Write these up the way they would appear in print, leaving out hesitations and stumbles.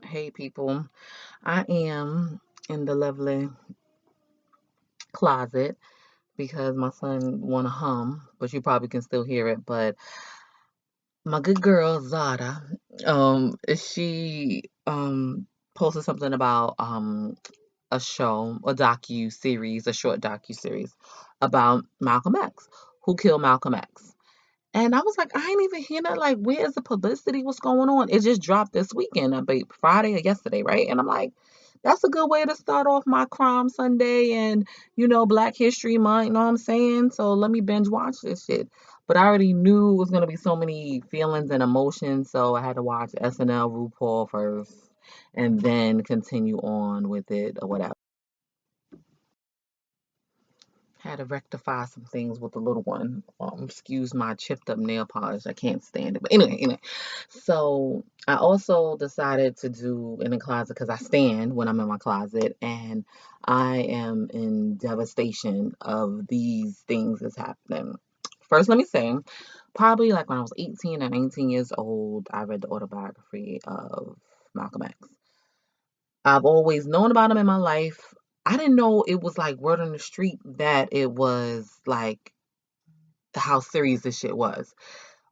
Hey people, I am in the lovely closet because my son wanna hum, but you probably can still hear it. But my good girl Zada, she posted something about a show, a docu series, a short docu series about Malcolm X, who killed Malcolm X. And I was like, I ain't even hear that. Like, where's the publicity? What's going on? It just dropped this weekend, I bet Friday or yesterday, right? And I'm like, that's a good way to start off my crime Sunday and, Black History Month, you know what I'm saying? So let me binge watch this shit. But I already knew it was going to be so many feelings and emotions, so I had to watch SNL RuPaul first and then continue on with it or whatever. Had to rectify some things with the little one. Excuse my chipped up nail polish. I can't stand it. But anyway. So I also decided to do in the closet because I stand when I'm in my closet, and I am in devastation of these things that's happening. First, let me say, probably like when I was 18 or 19 years old, I read the autobiography of Malcolm X. I've always known about him in my life. I didn't know it was like word on the street that it was like how serious this shit was.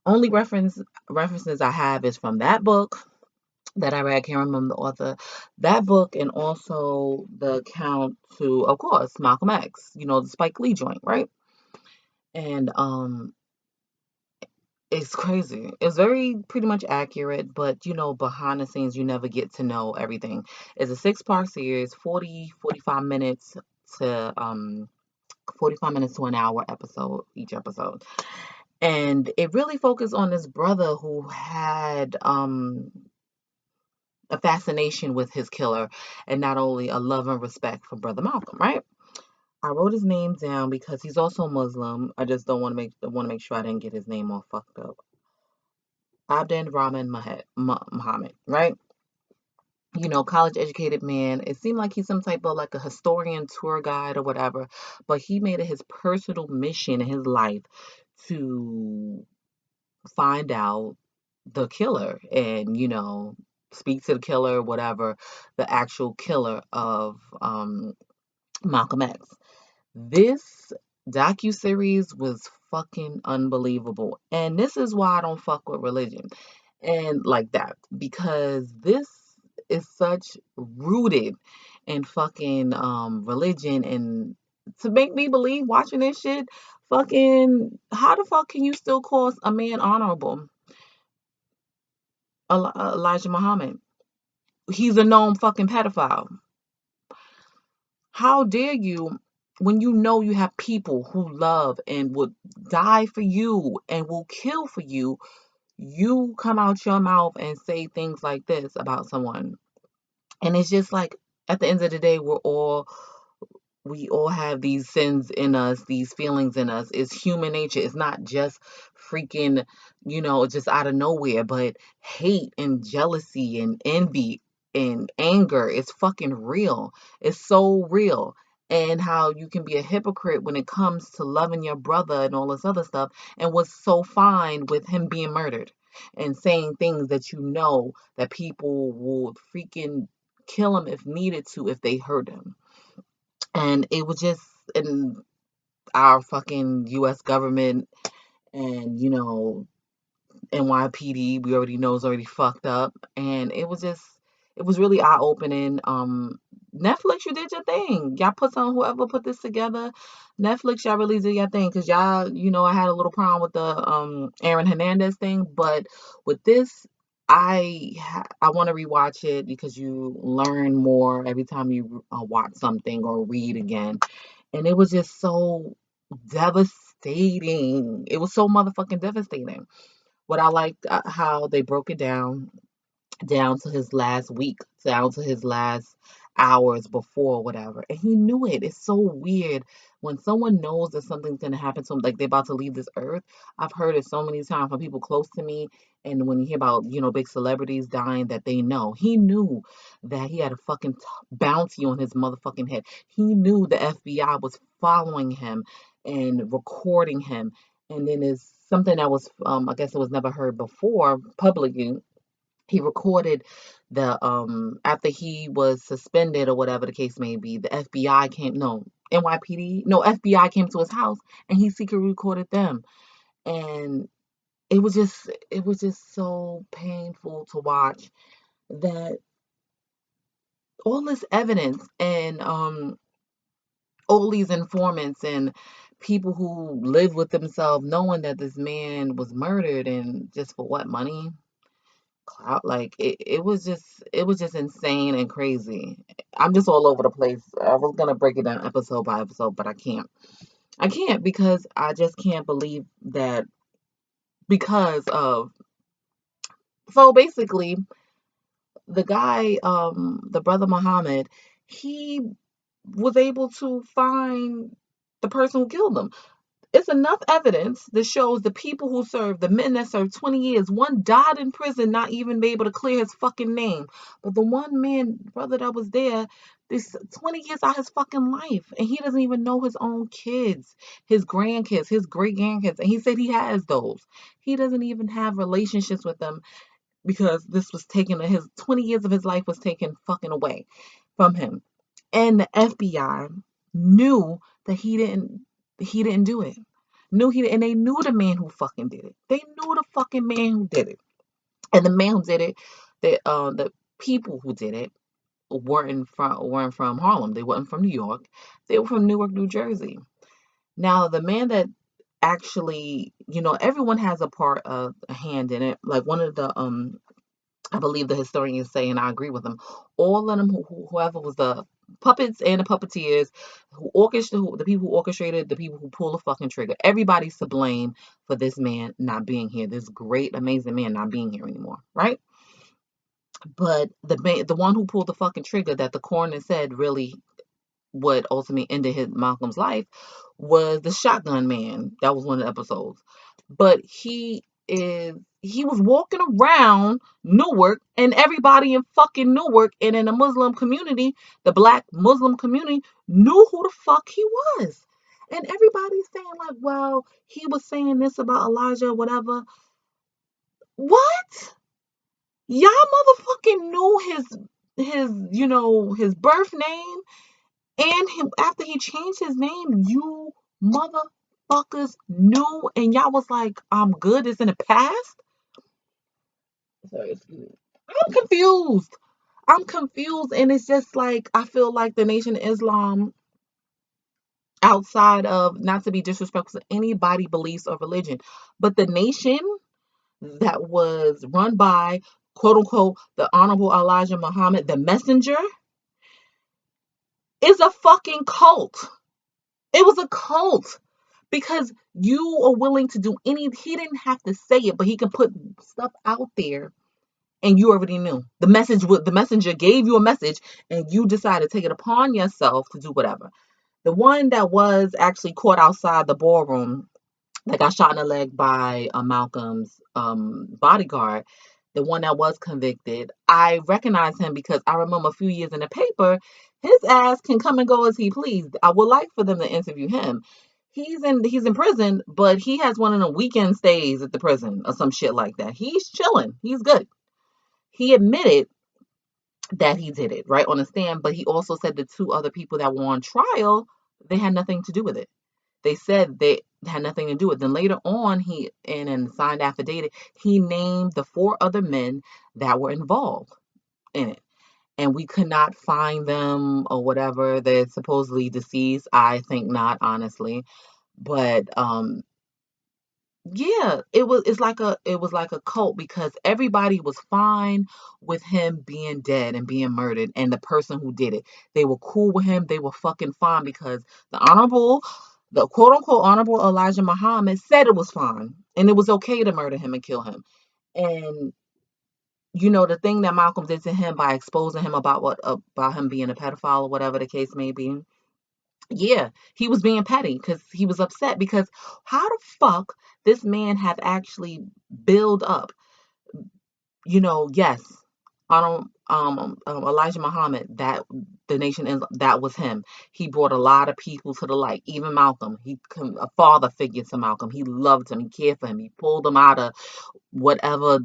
Only references I have is from that book that I read. I can't remember the author. That book and also the account to, of course, Malcolm X. The Spike Lee joint, right? And it's crazy. It's very pretty much accurate, but behind the scenes, you never get to know everything. It's a six-part series, 45 minutes to 45 minutes to an hour episode, each episode. And it really focused on this brother who had a fascination with his killer and not only a love and respect for Brother Malcolm, right? I wrote his name down because he's also Muslim. I just don't want to make sure I didn't get his name all fucked up. Abdin Rahman Muhammad, right? College educated man. It seemed like he's some type of like a historian, tour guide, or whatever. But he made it his personal mission in his life to find out the killer and, speak to the killer, whatever, the actual killer of Malcolm X. This docu-series was fucking unbelievable. And this is why I don't fuck with religion and like that, because this is such rooted in fucking religion, and to make me believe watching this shit, fucking how the fuck can you still call a man honorable? Elijah Muhammad. He's a known fucking pedophile. How dare you, when you know you have people who love and would die for you and will kill for you, you come out your mouth and say things like this about someone. And it's just like at the end of the day, we all have these sins in us, these feelings in us. It's human nature. It's not just freaking, just out of nowhere, but hate and jealousy and envy and anger. It's fucking real. It's so real. And how you can be a hypocrite when it comes to loving your brother and all this other stuff, and was so fine with him being murdered and saying things that that people would freaking kill him if needed to if they hurt him. And it was just in our fucking US government and NYPD, we already know is already fucked up. And it was really eye opening. Netflix, you did your thing. Y'all put some whoever put this together. Netflix, y'all really did your thing. Cause y'all, I had a little problem with the Aaron Hernandez thing, but with this I want to rewatch it because you learn more every time you watch something or read again. And it was just so devastating. It was so motherfucking devastating. What I liked how they broke it down to his last week, down to his last hours before whatever. And he knew it. It's so weird when someone knows that something's gonna happen to them, like they're about to leave this earth. I've heard it so many times from people close to me, and when you hear about, big celebrities dying, that they know. He knew that he had a fucking bounty on his motherfucking head. He knew the FBI was following him and recording him. And then there's something that was I guess it was never heard before publicly, He recorded the after he was suspended or whatever the case may be, the FBI came, no, NYPD, no, FBI came to his house and he secretly recorded them. And it was just so painful to watch that all this evidence and all these informants and people who live with themselves knowing that this man was murdered, and just for what, money, clout, like it was just insane and crazy. I'm just all over the place. I was gonna break it down episode by episode, but I can't because I just can't believe that, because of, so basically, the guy, the brother Muhammad, he was able to find the person who killed him. It's enough evidence that shows the people who served, the men that served 20 years, one died in prison, not even be able to clear his fucking name. But the one man, brother that was there, this 20 years out of his fucking life, and he doesn't even know his own kids, his grandkids, his great grandkids, and he said he has those. He doesn't even have relationships with them because this was taken, his 20 years of his life was taken fucking away from him. And the FBI knew that he didn't do it. Knew he, and they knew the man who fucking did it. They knew the fucking man who did it. And the man who did it, the people who did it weren't from Harlem. They weren't from New York. They were from Newark, New Jersey. Now the man that actually, everyone has a part of a hand in it. Like one of the I believe the historians say, and I agree with them. All of them, whoever was the puppets and the puppeteers, the people who orchestrated, the people who pulled the fucking trigger, everybody's to blame for this man not being here. This great, amazing man not being here anymore, right? But the one who pulled the fucking trigger that the coroner said really what ultimately ended Malcolm's life was the shotgun man. That was one of the episodes. But he was walking around Newark, and everybody in fucking Newark and in the Muslim community, the black Muslim community, knew who the fuck he was. And everybody's saying like, well, he was saying this about Elijah, whatever. What? Y'all motherfucking knew his birth name, and him after he changed his name, you motherfuckers knew, and y'all was like, I'm good. It's in the past. Sorry, excuse me. I'm confused. I'm confused, and it's just like I feel like the Nation of Islam, outside of, not to be disrespectful to anybody beliefs or religion, but the nation that was run by, quote unquote, the Honorable Elijah Muhammad, the messenger, is a fucking cult. It was a cult because you are willing to do he didn't have to say it, but he can put stuff out there and you already knew. The messenger gave you a message and you decided to take it upon yourself to do whatever. The one that was actually caught outside the ballroom that got shot in the leg by Malcolm's bodyguard, the one that was convicted, I recognize him because I remember a few years in the paper, his ass can come and go as he pleased. I would like for them to interview him. He's in prison, but he has one of the weekend stays at the prison or some shit like that. He's chilling. He's good. He admitted that he did it right on the stand, but he also said the two other people that were on trial, they had nothing to do with it. They said they had nothing to do with it. Then later on, he in a signed affidavit, he named the four other men that were involved in it. And we could not find them or whatever. They're supposedly deceased. I think not, honestly. But yeah, it was like a cult because everybody was fine with him being dead and being murdered, and the person who did it. They were cool with him. They were fucking fine because the quote unquote honorable Elijah Muhammad said it was fine and it was okay to murder him and kill him. And the thing that Malcolm did to him by exposing him about him being a pedophile or whatever the case may be. Yeah, he was being petty because he was upset because how the fuck this man have actually build up, yes, Elijah Muhammad, that the nation is, that was him. He brought a lot of people to the light, even Malcolm. A father figure to Malcolm. He loved him. He cared for him. He pulled him out of whatever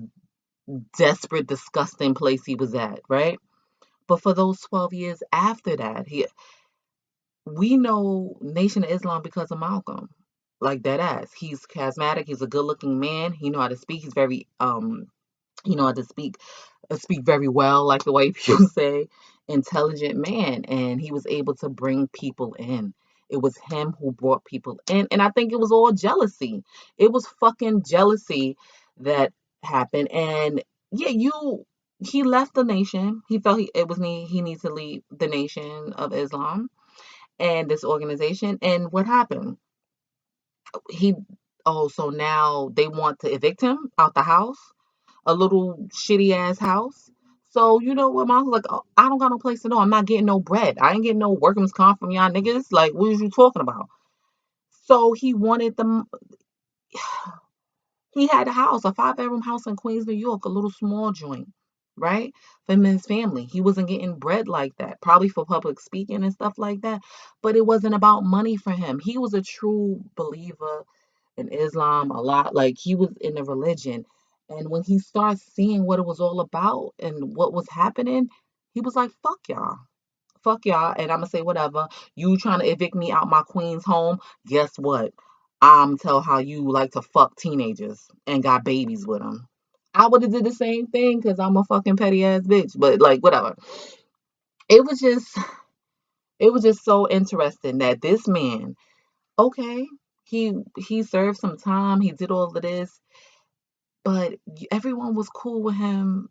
desperate, disgusting place he was at, right? But for those 12 years after that, we know Nation of Islam because of Malcolm. Like that ass. He's charismatic, he's a good looking man, he know how to speak, he's very you know how to speak very well, like the way people say, intelligent man, and he was able to bring people in. It was him who brought people in, and I think it was all jealousy. It was fucking jealousy that happened, and yeah, he left the nation. He felt he needs to leave the Nation of Islam and this organization. And what happened? He so now they want to evict him out the house, a little shitty ass house. So you know what, mom's like, oh, I don't got no place to go. I'm not getting no bread. I ain't getting no workman's comp from y'all niggas. Like, what is you talking about? So he wanted them. He had a house, a 5 bedroom house in Queens, New York, a little small joint, right? For him and his family. He wasn't getting bread like that, probably for public speaking and stuff like that. But it wasn't about money for him. He was a true believer in Islam a lot. Like he was in the religion. And when he started seeing what it was all about and what was happening, he was like, fuck y'all. Fuck y'all. And I'm gonna say whatever. You trying to evict me out my queen's home? Guess what? I'm tell how you like to fuck teenagers and got babies with them. I would have did the same thing because I'm a fucking petty ass bitch. But like whatever. It was just it was just so interesting that this man, okay, he served some time, he did all of this, but everyone was cool with him,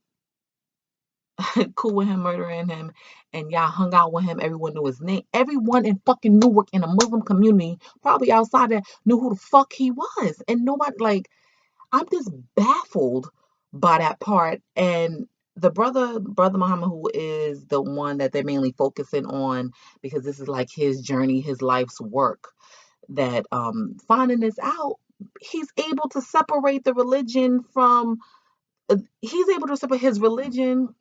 cool with him murdering him, and y'all hung out with him. Everyone knew his name. Everyone in fucking Newark in the Muslim community, probably outside that, knew who the fuck he was, and nobody like. I'm just baffled by that part. And the brother Muhammad, who is the one that they're mainly focusing on, because this is like his journey, his life's work. That finding this out, he's able to separate the religion from. He's able to separate his religion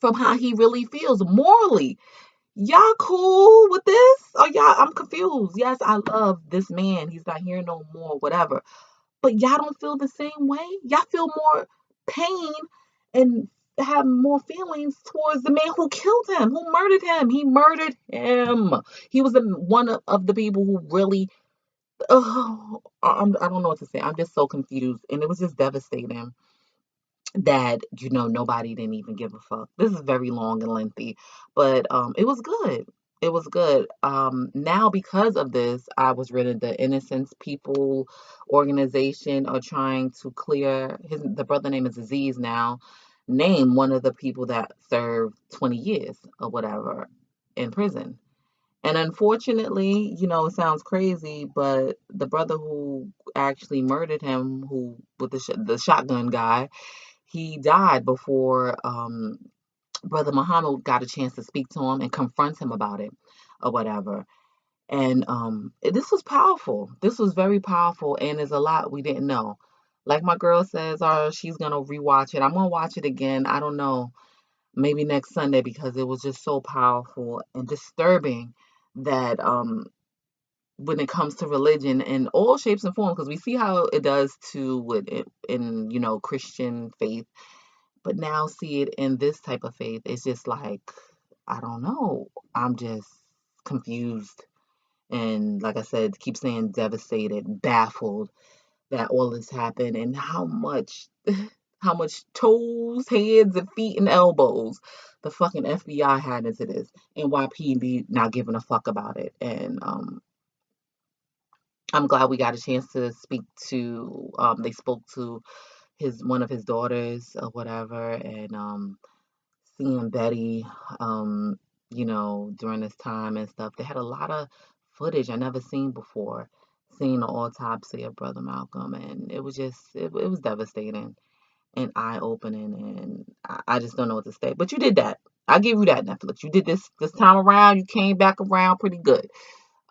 from how he really feels morally. Y'all cool with this? Oh, y'all, I'm confused. Yes, I love this man. He's not here no more, whatever. But y'all don't feel the same way? Y'all feel more pain and have more feelings towards the man who killed him, who murdered him. He murdered him. He was one of the people who really. Oh, I don't know what to say. I'm just so confused. And it was just devastating that nobody didn't even give a fuck. This is very long and lengthy, but it was good. It was good. Now because of this, I was reading the Innocence People organization are trying to clear the brother name is Aziz now, name one of the people that served 20 years or whatever in prison. And unfortunately, it sounds crazy, but the brother who actually murdered him, who with the shotgun guy, he died before Brother Muhammad got a chance to speak to him and confront him about it or whatever. And this was powerful. This was very powerful, and there's a lot we didn't know. Like my girl says, she's gonna rewatch it. I'm gonna watch it again. I don't know, maybe next Sunday because it was just so powerful and disturbing that when it comes to religion in all shapes and forms, because we see how it does too with it in Christian faith, but now see it in this type of faith, it's just like, I don't know. I'm just confused. And like I said, keep saying devastated, baffled that all this happened and how much how much toes, heads, and feet and elbows the fucking FBI had into this. NYPD not giving a fuck about it. And I'm glad we got a chance to speak to they spoke to his one of his daughters or whatever, and seeing Betty, during this time and stuff. They had a lot of footage I never seen before. Seeing the autopsy of Brother Malcolm, and it was just it was devastating and eye opening, and I just don't know what to say. But you did that. I give you that, Netflix. You did this time around. You came back around pretty good.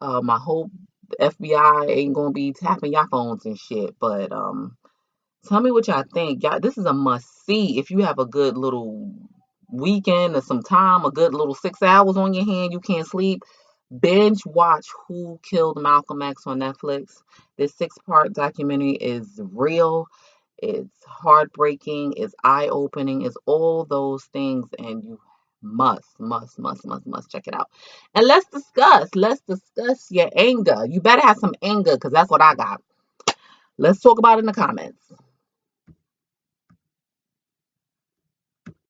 I hope the FBI ain't gonna be tapping your phones and shit, but tell me what y'all think. Y'all, this is a must see if you have a good little weekend or some time, a good little 6 hours on your hand, you can't sleep. Binge watch Who Killed Malcolm X on Netflix. This 6-part documentary is real. It's heartbreaking, it's eye-opening, it's all those things, and you must check it out. And let's discuss your anger. You better have some anger because that's what I got. Let's talk about it in the comments.